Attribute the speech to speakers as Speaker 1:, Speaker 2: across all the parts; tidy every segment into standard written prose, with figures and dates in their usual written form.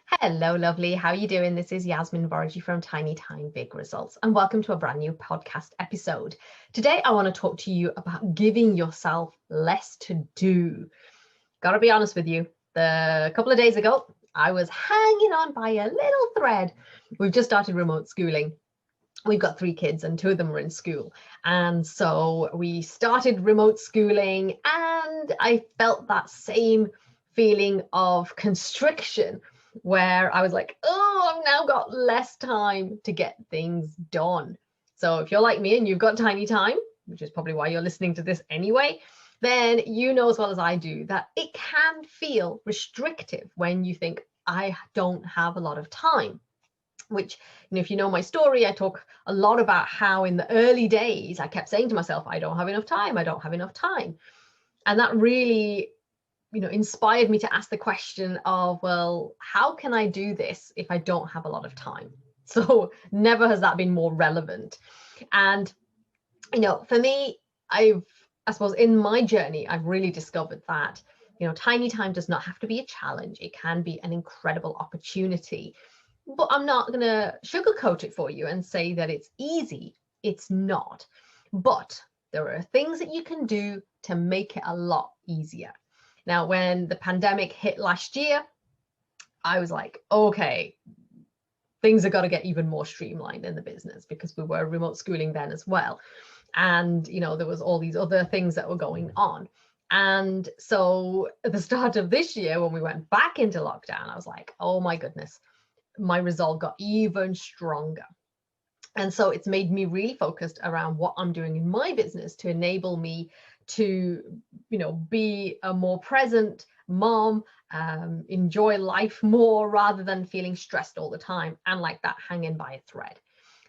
Speaker 1: Hello, lovely. How are you doing? This is Yasmin Vorajee from Tiny Time Big Results, and welcome to a brand new podcast episode. Today, I want to talk to you about giving yourself less to do. Gotta be honest with you, a couple of days ago, I was hanging on by a little thread. We've just started remote schooling. We've got 3 kids and 2 of them are in school. And so we started remote schooling, and I felt that same feeling of constriction where I was like, oh, I've now got less time to get things done. So if you're like me and you've got tiny time, which is probably why you're listening to this anyway, then you know as well as I do that it can feel restrictive when you think, I don't have a lot of time. Which, if you know my story, I talk a lot about how in the early days I kept saying to myself, I don't have enough time, I don't have enough time. And that really inspired me to ask the question of, well, how can I do this if I don't have a lot of time? So never has that been more relevant. And for me, I suppose in my journey, I've really discovered that tiny time does not have to be a challenge. It can be an incredible opportunity. But I'm not going to sugarcoat it for you and say that it's easy. It's not. But there are things that you can do to make it a lot easier. Now, when the pandemic hit last year, I was like, okay, things have got to get even more streamlined in the business, because we were remote schooling then as well. And, there was all these other things that were going on. And so at the start of this year, when we went back into lockdown, I was like, oh my goodness, my resolve got even stronger. And so it's made me really focused around what I'm doing in my business to enable me to, be a more present mom, enjoy life more rather than feeling stressed all the time and like that hanging by a thread.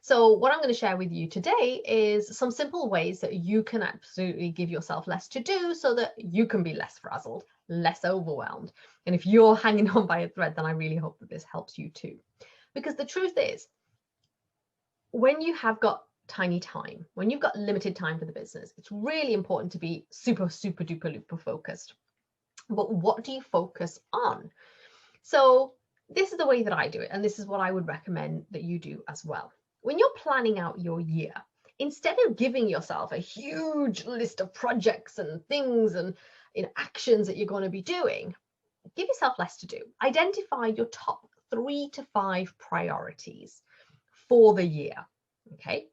Speaker 1: So what I'm going to share with you today is some simple ways that you can absolutely give yourself less to do so that you can be less frazzled, less overwhelmed. And if you're hanging on by a thread, then I really hope that this helps you too. Because the truth is, when you have got tiny time, when you've got limited time for the business, it's really important to be super, super duper luper focused. But what do you focus on? So this is the way that I do it, and this is what I would recommend that you do as well. When you're planning out your year, instead of giving yourself a huge list of projects and things and actions that you're going to be doing, give yourself less to do. Identify your top 3 to 5 priorities for the year. Okay.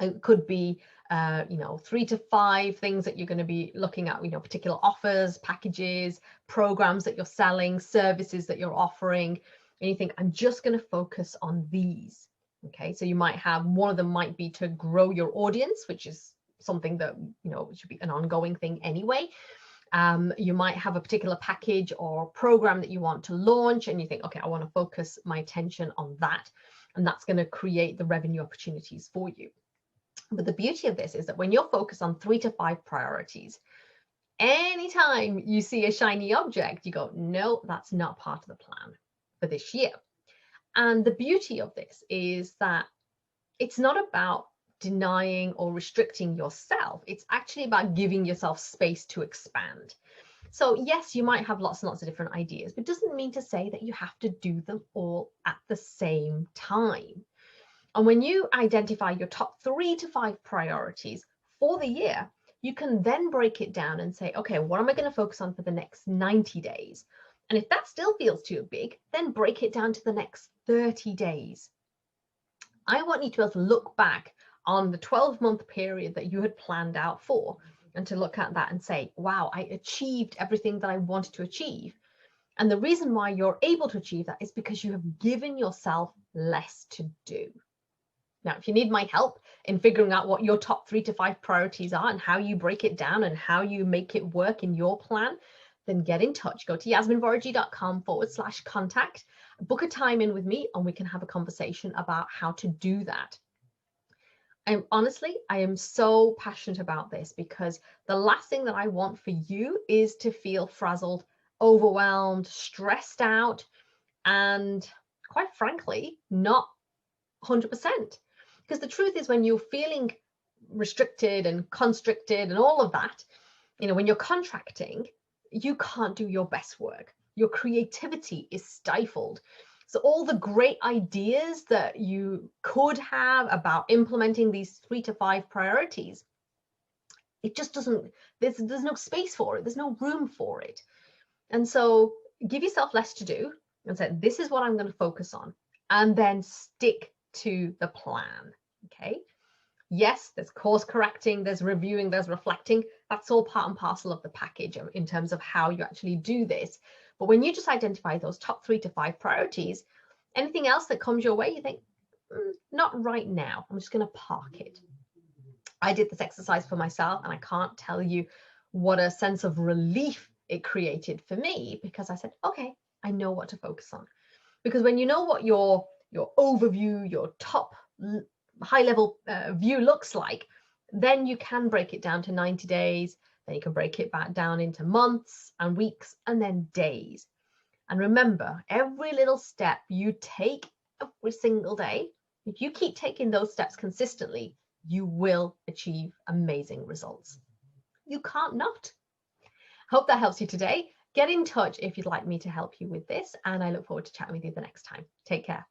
Speaker 1: It could be 3 to 5 things that you're going to be looking at, particular offers, packages, programs that you're selling, services that you're offering, and you think, I'm just going to focus on these. Okay, so you might have, one of them might be to grow your audience, which is something that should be an ongoing thing anyway. You might have a particular package or program that you want to launch, and you think, okay, I want to focus my attention on that, and that's going to create the revenue opportunities for you. But the beauty of this is that when you're focused on 3 to 5 priorities, anytime you see a shiny object, you go, no, that's not part of the plan for this year. And the beauty of this is that it's not about denying or restricting yourself. It's actually about giving yourself space to expand. So yes, you might have lots and lots of different ideas, but it doesn't mean to say that you have to do them all at the same time. And when you identify your top 3 to 5 priorities for the year, you can then break it down and say, okay, what am I going to focus on for the next 90 days? And if that still feels too big, then break it down to the next 30 days. I want you to be able to look back on the 12-month period that you had planned out for, and to look at that and say, wow, I achieved everything that I wanted to achieve. And the reason why you're able to achieve that is because you have given yourself less to do. Now, if you need my help in figuring out what your top 3 to 5 priorities are and how you break it down and how you make it work in your plan, then get in touch. Go to yasminvorajee.com/contact, book a time in with me, and we can have a conversation about how to do that. And honestly, I am so passionate about this, because the last thing that I want for you is to feel frazzled, overwhelmed, stressed out, and quite frankly, not 100%. Because the truth is, when you're feeling restricted and constricted and all of that, when you're contracting, you can't do your best work. Your creativity is stifled. So all the great ideas that you could have about implementing these 3 to 5 priorities, it just doesn't, there's no space for it. There's no room for it. And so give yourself less to do and say, this is what I'm going to focus on, and then stick to the plan. Okay. Yes, there's course correcting, there's reviewing, there's reflecting. That's all part and parcel of the package in terms of how you actually do this. But when you just identify those top 3 to 5 priorities, anything else that comes your way, you think, not right now. I'm just going to park it. I did this exercise for myself, and I can't tell you what a sense of relief it created for me, because I said, okay, I know what to focus on. Because when you know what your overview, your top high level view looks like, then you can break it down to 90 days, then you can break it back down into months and weeks and then days. And remember, every little step you take every single day, if you keep taking those steps consistently, you will achieve amazing results. You can't not. Hope that helps you today. Get in touch if you'd like me to help you with this, and I look forward to chatting with you the next time. Take care.